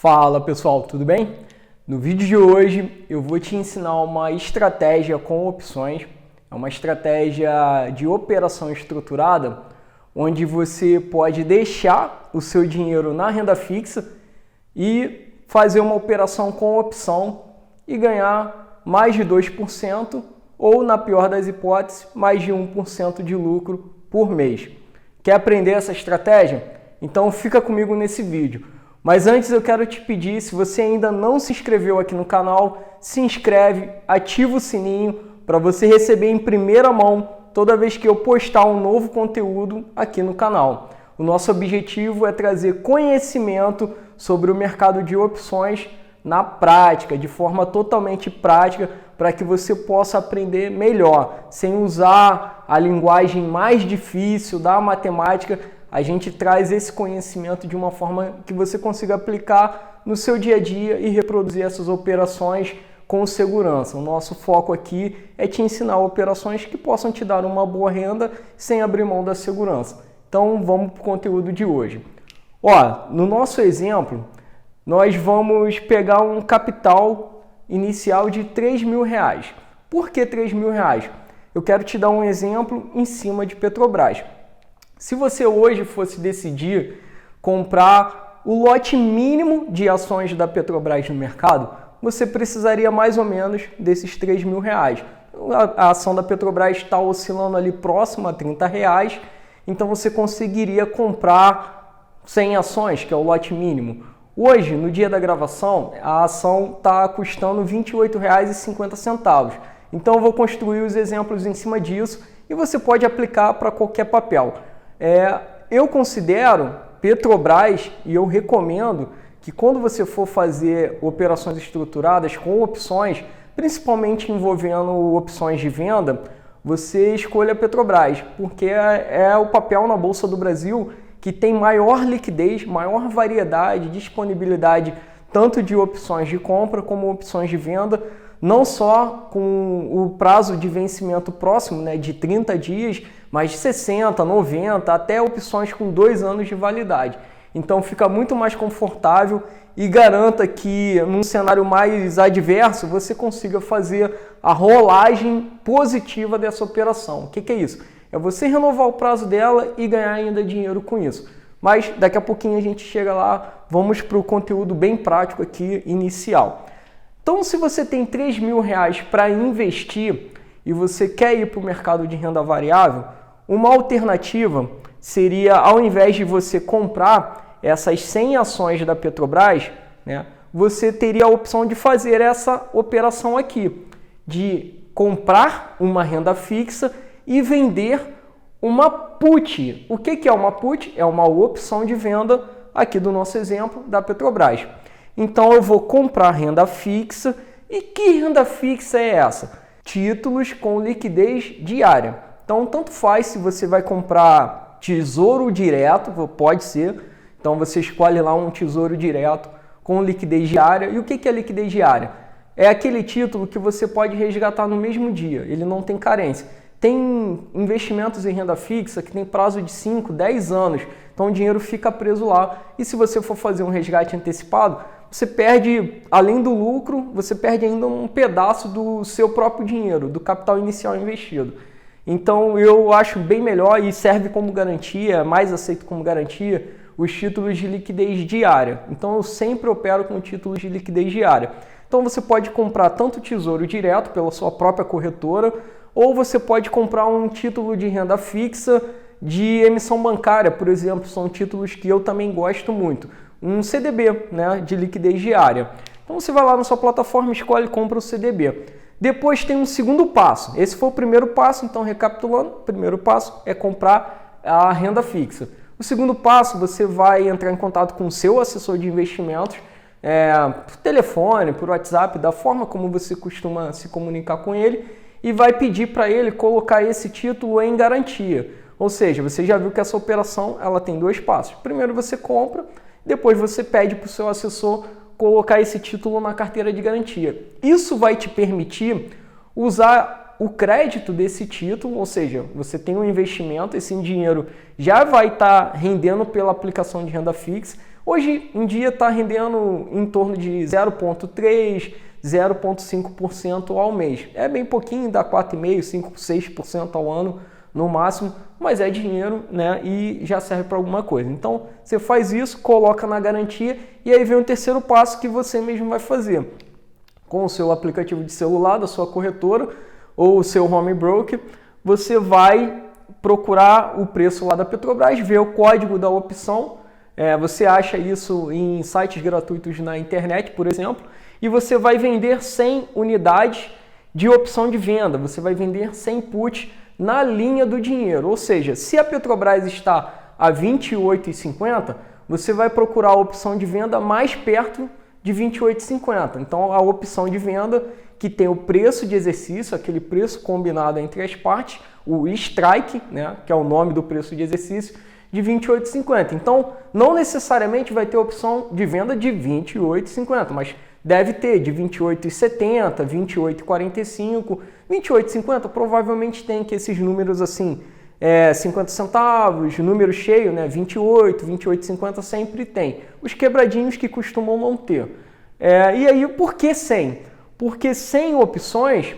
Fala pessoal, tudo bem? No vídeo de hoje eu vou te ensinar uma estratégia com opções, é uma estratégia de operação estruturada, onde você pode deixar o seu dinheiro na renda fixa e fazer uma operação com opção e ganhar mais de 2% ou, na pior das hipóteses, mais de 1% de lucro por mês. Quer aprender essa estratégia? Então fica comigo nesse vídeo. Mas antes eu quero te pedir, se você ainda não se inscreveu aqui no canal, se inscreve, ativa o sininho para você receber em primeira mão toda vez que eu postar um novo conteúdo aqui no canal. O nosso objetivo é trazer conhecimento sobre o mercado de opções na prática, de forma totalmente prática, para que você possa aprender melhor, sem usar a linguagem mais difícil da matemática. A gente traz esse conhecimento de uma forma que você consiga aplicar no seu dia a dia e reproduzir essas operações com segurança. O nosso foco aqui é te ensinar operações que possam te dar uma boa renda sem abrir mão da segurança. Então vamos para o conteúdo de hoje. No nosso exemplo, nós vamos pegar um capital inicial de R$3.000. Por que R$3.000? Eu quero te dar um exemplo em cima de Petrobras. Se você hoje fosse decidir comprar o lote mínimo de ações da Petrobras no mercado, você precisaria mais ou menos desses R$3.000. A ação da Petrobras está oscilando ali próximo a R$30, então você conseguiria comprar 100 ações, que é o lote mínimo. Hoje, no dia da gravação, a ação está custando R$ 28,50. Então eu vou construir os exemplos em cima disso e você pode aplicar para qualquer papel. Eu considero Petrobras e eu recomendo que quando você for fazer operações estruturadas com opções, principalmente envolvendo opções de venda, você escolha Petrobras, porque é o papel na Bolsa do Brasil que tem maior liquidez, maior variedade, disponibilidade tanto de opções de compra como opções de venda, não só com o prazo de vencimento próximo, de 30 dias, mas de 60, 90, até opções com 2 anos de validade. Então fica muito mais confortável e garanta que num cenário mais adverso você consiga fazer a rolagem positiva dessa operação. O que é isso? É você renovar o prazo dela e ganhar ainda dinheiro com isso. Mas daqui a pouquinho a gente chega lá, vamos para o conteúdo bem prático aqui inicial. Então, se você tem R$3.000 para investir e você quer ir para o mercado de renda variável, uma alternativa seria, ao invés de você comprar essas 100 ações da Petrobras, você teria a opção de fazer essa operação aqui, de comprar uma renda fixa e vender uma put. O que é uma put? É uma opção de venda, aqui do nosso exemplo, da Petrobras. Então eu vou comprar renda fixa. E que renda fixa é essa? Títulos com liquidez diária. Então tanto faz se você vai comprar tesouro direto, pode ser. Então você escolhe lá um tesouro direto com liquidez diária. E o que é liquidez diária? É aquele título que você pode resgatar no mesmo dia, ele não tem carência. Tem investimentos em renda fixa que tem prazo de 5, 10 anos, então o dinheiro fica preso lá. E se você for fazer um resgate antecipado, você perde, além do lucro, você perde ainda um pedaço do seu próprio dinheiro, do capital inicial investido. Então eu acho bem melhor e serve como garantia, mais aceito como garantia, os títulos de liquidez diária. Então eu sempre opero com títulos de liquidez diária. Então você pode comprar tanto tesouro direto pela sua própria corretora, ou você pode comprar um título de renda fixa de emissão bancária, por exemplo, são títulos que eu também gosto muito. Um CDB, de liquidez diária. Então você vai lá na sua plataforma, escolhe e compra o CDB. Depois tem um segundo passo. Esse foi o primeiro passo, então recapitulando, o primeiro passo é comprar a renda fixa. O segundo passo, você vai entrar em contato com o seu assessor de investimentos, por telefone, por WhatsApp, da forma como você costuma se comunicar com ele, e vai pedir para ele colocar esse título em garantia. Ou seja, você já viu que essa operação ela tem 2 passos. Primeiro você compra, depois você pede para o seu assessor colocar esse título na carteira de garantia. Isso vai te permitir usar o crédito desse título, ou seja, você tem um investimento, esse dinheiro já vai estar rendendo pela aplicação de renda fixa, Hoje em dia está rendendo em torno de 0,3%, 0,5% ao mês. É bem pouquinho, dá 4,5%, 5%, 6% ao ano no máximo, mas é dinheiro, né? E já serve para alguma coisa. Então você faz isso, coloca na garantia e aí vem o terceiro passo que você mesmo vai fazer. Com o seu aplicativo de celular, da sua corretora ou o seu home broker, você vai procurar o preço lá da Petrobras, ver o código da opção. Você acha isso em sites gratuitos na internet, por exemplo, e você vai vender 100 unidades de opção de venda. Você vai vender 100 puts na linha do dinheiro. Ou seja, se a Petrobras está a R$ 28,50, você vai procurar a opção de venda mais perto de R$ 28,50. Então, a opção de venda que tem o preço de exercício, aquele preço combinado entre as partes, o strike, né, que é o nome do preço de exercício, de R$ 28,50. Então, não necessariamente vai ter opção de venda de R$ 28,50, mas deve ter de R$ 28,70, R$ 28,45, R$ 28,50 provavelmente tem que esses números assim, 50 centavos, número cheio, né, 28, 28,50 sempre tem. Os quebradinhos que costumam não ter. E aí, por que 100? Porque 100 opções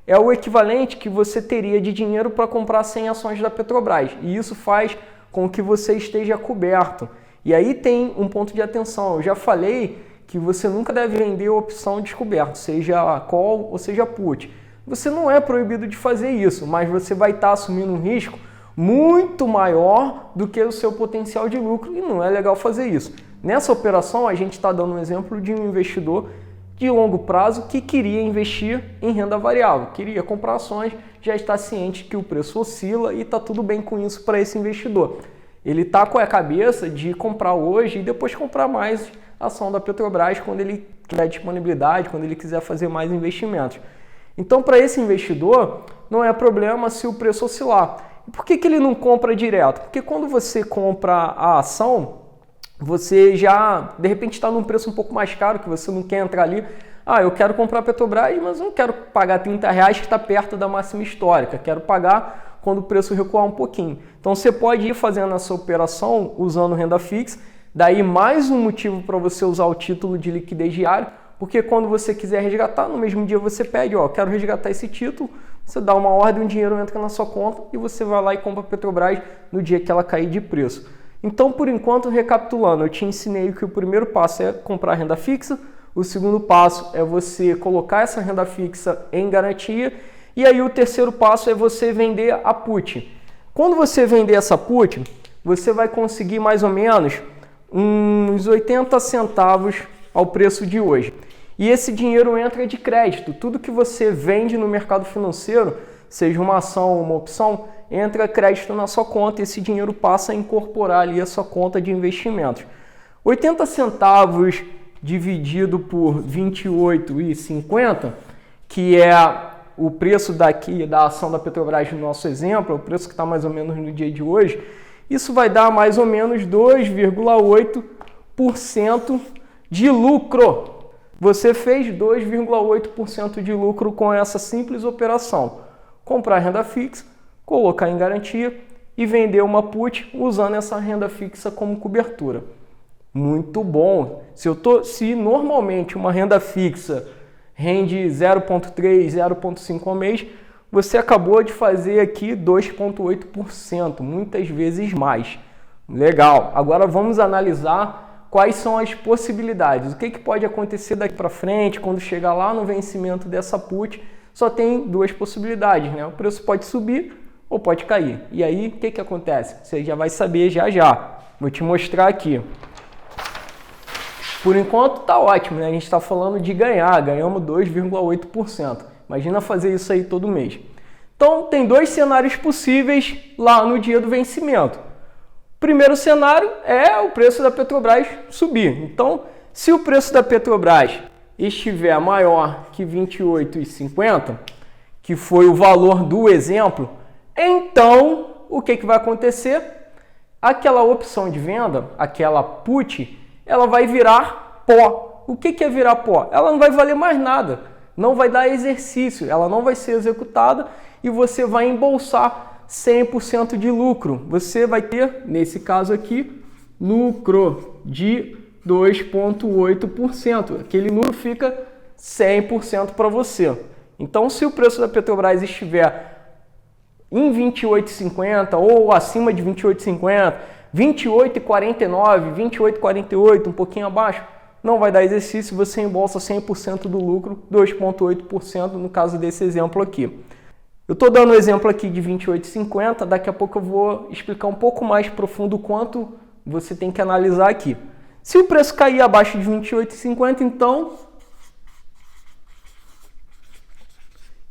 é o equivalente que você teria de dinheiro para comprar 100 ações da Petrobras. E isso faz com que você esteja coberto. E aí tem um ponto de atenção. Eu já falei que você nunca deve vender a opção descoberto, seja call ou seja put. Você não é proibido de fazer isso, mas você vai estar assumindo um risco muito maior do que o seu potencial de lucro e não é legal fazer isso. Nessa operação, a gente está dando um exemplo de um investidor de longo prazo que queria investir em renda variável, queria comprar ações, já está ciente que o preço oscila e está tudo bem com isso para esse investidor. Ele está com a cabeça de comprar hoje e depois comprar mais ação da Petrobras quando ele tiver disponibilidade, quando ele quiser fazer mais investimentos. Então, para esse investidor, não é problema se o preço oscilar. E por que ele não compra direto? Porque quando você compra a ação, você já, de repente, está num preço um pouco mais caro, que você não quer entrar ali. Eu quero comprar a Petrobras, mas não quero pagar R$30 que está perto da máxima histórica. Quero pagar quando o preço recuar um pouquinho. Então, você pode ir fazendo essa operação usando renda fixa. Daí, mais um motivo para você usar o título de liquidez diário, porque quando você quiser resgatar, no mesmo dia você pede, quero resgatar esse título, você dá uma ordem, o dinheiro entra na sua conta e você vai lá e compra a Petrobras no dia que ela cair de preço. Então, por enquanto, recapitulando, eu te ensinei que o primeiro passo é comprar renda fixa, o segundo passo é você colocar essa renda fixa em garantia e aí o terceiro passo é você vender a put. Quando você vender essa put, você vai conseguir mais ou menos uns 80 centavos ao preço de hoje. E esse dinheiro entra de crédito. Tudo que você vende no mercado financeiro, seja uma ação ou uma opção, entra crédito na sua conta e esse dinheiro passa a incorporar ali a sua conta de investimentos. 80 centavos dividido por 28,50, que é o preço daqui da ação da Petrobras no nosso exemplo, é o preço que está mais ou menos no dia de hoje, isso vai dar mais ou menos 2,8% de lucro. Você fez 2,8% de lucro com essa simples operação. Comprar renda fixa, colocar em garantia e vender uma put usando essa renda fixa como cobertura. Muito bom! Se normalmente uma renda fixa rende 0,3%, 0,5% ao mês, você acabou de fazer aqui 2,8%, muitas vezes mais. Legal! Agora vamos analisar quais são as possibilidades. O que pode acontecer daqui para frente, quando chegar lá no vencimento dessa put, só tem duas possibilidades, né? O preço pode subir ou pode cair. E aí, o que acontece? Você já vai saber já. Vou te mostrar aqui. Por enquanto tá ótimo, né? A gente está falando de ganhamos 2,8%. Imagina fazer isso aí todo mês. Então, tem dois cenários possíveis lá no dia do vencimento. Primeiro cenário é o preço da Petrobras subir. Então, se o preço da Petrobras estiver maior que R$ 28,50, que foi o valor do exemplo, então o que vai acontecer? Aquela opção de venda, aquela put, ela vai virar pó. O que é virar pó? Ela não vai valer mais nada, não vai dar exercício, ela não vai ser executada e você vai embolsar 100% de lucro. Você vai ter, nesse caso aqui, lucro de 2,8%. Aquele lucro fica 100% para você. Então, se o preço da Petrobras estiver em 28,50 ou acima de 28,50, 28,49, 28,48, um pouquinho abaixo, não vai dar exercício, você embolsa 100% do lucro, 2,8% no caso desse exemplo aqui. Eu estou dando o exemplo aqui de 28,50, daqui a pouco eu vou explicar um pouco mais profundo o quanto você tem que analisar aqui. Se o preço cair abaixo de 28,50,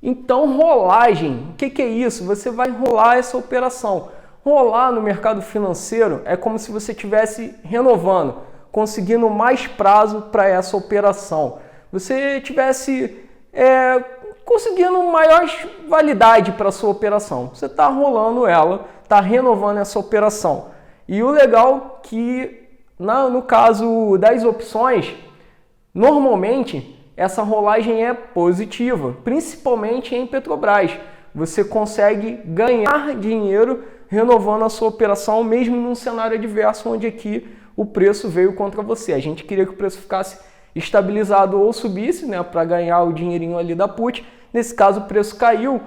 então rolagem. O que é isso? Você vai rolar essa operação. Rolar no mercado financeiro é como se você estivesse renovando, conseguindo mais prazo para essa operação. Você estivesse conseguindo maior validade para a sua operação. Você está rolando ela, está renovando essa operação. E o legal que, no caso das opções, normalmente essa rolagem é positiva, principalmente em Petrobras. Você consegue ganhar dinheiro renovando a sua operação, mesmo num cenário adverso, onde aqui o preço veio contra você. A gente queria que o preço ficasse estabilizado ou subisse, né, para ganhar o dinheirinho ali da put. Nesse caso, o preço caiu.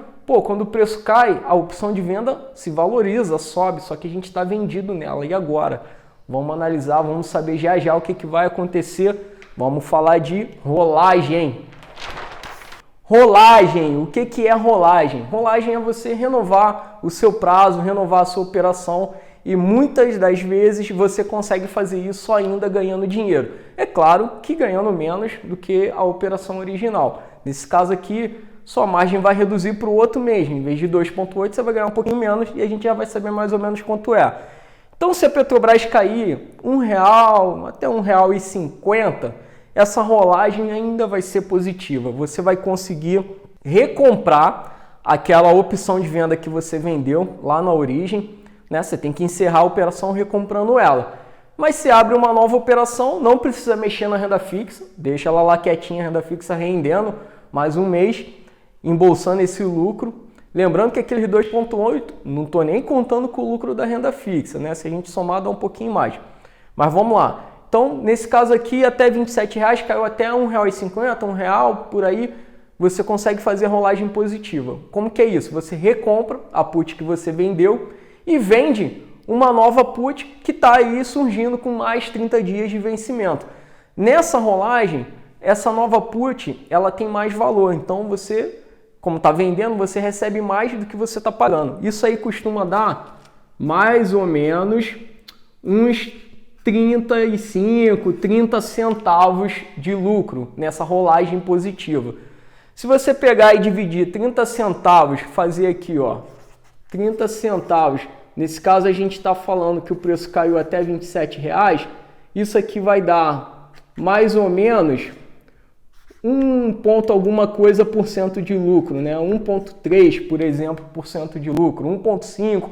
Quando o preço cai, a opção de venda se valoriza, sobe, só que a gente está vendido nela. E agora? Vamos analisar, vamos saber já o que vai acontecer. Vamos falar de rolagem. Rolagem, o que é rolagem? Rolagem é você renovar o seu prazo, renovar a sua operação e muitas das vezes você consegue fazer isso ainda ganhando dinheiro. É claro que ganhando menos do que a operação original. Nesse caso aqui, sua margem vai reduzir para o outro mês. Em vez de 2,8, você vai ganhar um pouquinho menos e a gente já vai saber mais ou menos quanto é. Então, se a Petrobras cair R$1 até R$1,50, essa rolagem ainda vai ser positiva. Você vai conseguir recomprar aquela opção de venda que você vendeu lá na origem, né? Você tem que encerrar a operação recomprando ela. Mas se abre uma nova operação, não precisa mexer na renda fixa, deixa ela lá quietinha, a renda fixa rendendo mais um mês, embolsando esse lucro. Lembrando que aqueles 2,8, não estou nem contando com o lucro da renda fixa, né? Se a gente somar, dá um pouquinho mais. Mas vamos lá. Então, nesse caso aqui, até R$27, caiu até R$1,50, R$1 por aí, você consegue fazer rolagem positiva. Como que é isso? Você recompra a put que você vendeu e vende uma nova put que está aí surgindo com mais 30 dias de vencimento. Nessa rolagem, essa nova put, ela tem mais valor. Então, você, como está vendendo, você recebe mais do que você está pagando. Isso aí costuma dar mais ou menos uns 35, 30 centavos de lucro nessa rolagem positiva. Se você pegar e dividir 30 centavos, fazer aqui, 30 centavos, nesse caso a gente está falando que o preço caiu até R$27, isso aqui vai dar mais ou menos 1 ponto alguma coisa por cento de lucro, né? 1,3, por exemplo, por cento de lucro, 1,5,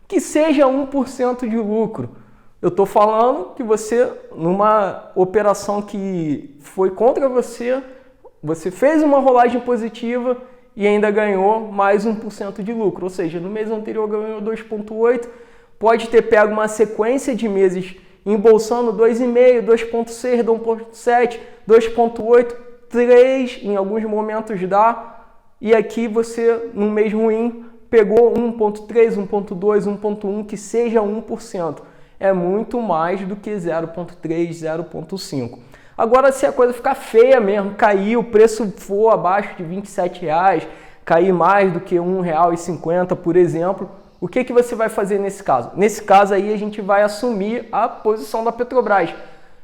que seja 1% de lucro. Eu estou falando que você, numa operação que foi contra você, você fez uma rolagem positiva e ainda ganhou mais 1% de lucro. Ou seja, no mês anterior ganhou 2,8, pode ter pego uma sequência de meses embolsando 2,5, 2,6, 2,7, 2,8, 3, em alguns momentos dá. E aqui você, no mês ruim, pegou 1,3, 1,2, 1,1, que seja 1%. É muito mais do que 0,3, 0,5. Agora, se a coisa ficar feia mesmo, cair, o preço for abaixo de R$27, cair mais do que R$1,50, por exemplo, o que você vai fazer nesse caso? Nesse caso aí, a gente vai assumir a posição da Petrobras.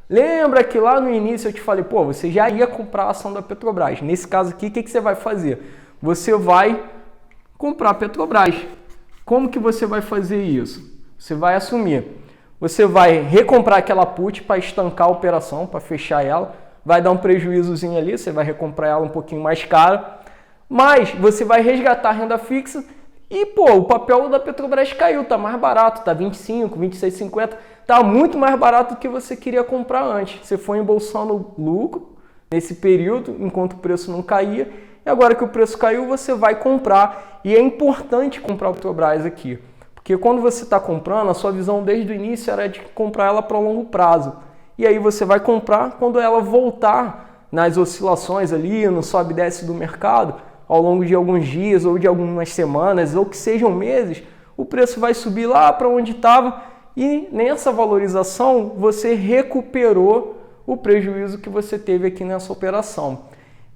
Lembra que lá no início eu te falei, você já ia comprar a ação da Petrobras. Nesse caso aqui, o que você vai fazer? Você vai comprar a Petrobras. Como que você vai fazer isso? Você vai assumir. Você vai recomprar aquela put para estancar a operação, para fechar ela. Vai dar um prejuízozinho ali, você vai recomprar ela um pouquinho mais cara. Mas você vai resgatar a renda fixa e, o papel da Petrobras caiu, tá mais barato, tá 25, 26,50, tá muito mais barato do que você queria comprar antes. Você foi embolsando lucro nesse período, enquanto o preço não caía. E agora que o preço caiu, você vai comprar. E é importante comprar a Petrobras aqui. Porque quando você está comprando, a sua visão desde o início era de comprar ela para longo prazo. e aí você vai comprar quando ela voltar nas oscilações ali, no sobe e desce do mercado, ao longo de alguns dias ou de algumas semanas ou que sejam meses, o preço vai subir lá para onde estava e nessa valorização você recuperou o prejuízo que você teve aqui nessa operação.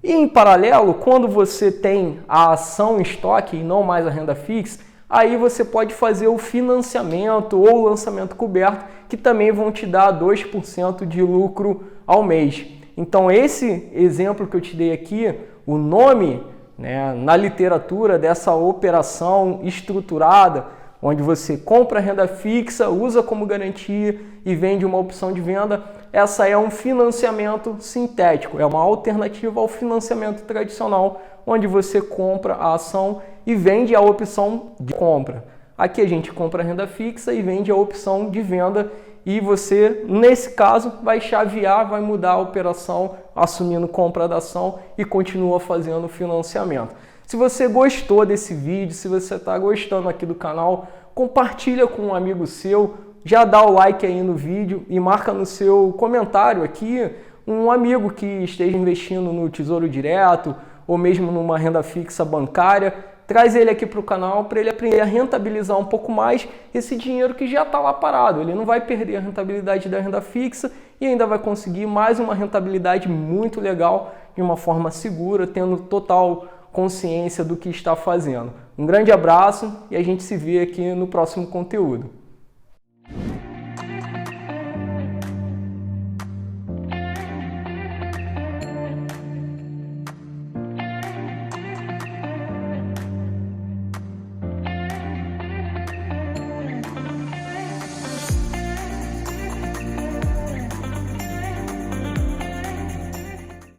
E em paralelo, quando você tem a ação em estoque e não mais a renda fixa, aí você pode fazer o financiamento ou o lançamento coberto, que também vão te dar 2% de lucro ao mês. Então esse exemplo que eu te dei aqui, o nome, né, na literatura dessa operação estruturada, onde você compra renda fixa, usa como garantia e vende uma opção de venda, essa é um financiamento sintético, é uma alternativa ao financiamento tradicional, onde você compra a ação e vende a opção de compra. Aqui a gente compra a renda fixa e vende a opção de venda e você, nesse caso, vai chavear, vai mudar a operação, assumindo compra da ação e continua fazendo financiamento. Se você gostou desse vídeo, se você está gostando aqui do canal, compartilha com um amigo seu, já dá o like aí no vídeo e marca no seu comentário aqui um amigo que esteja investindo no Tesouro Direto ou mesmo numa renda fixa bancária. Traz ele aqui para o canal para ele aprender a rentabilizar um pouco mais esse dinheiro que já está lá parado. Ele não vai perder a rentabilidade da renda fixa e ainda vai conseguir mais uma rentabilidade muito legal de uma forma segura, tendo total consciência do que está fazendo. Um grande abraço e a gente se vê aqui no próximo conteúdo.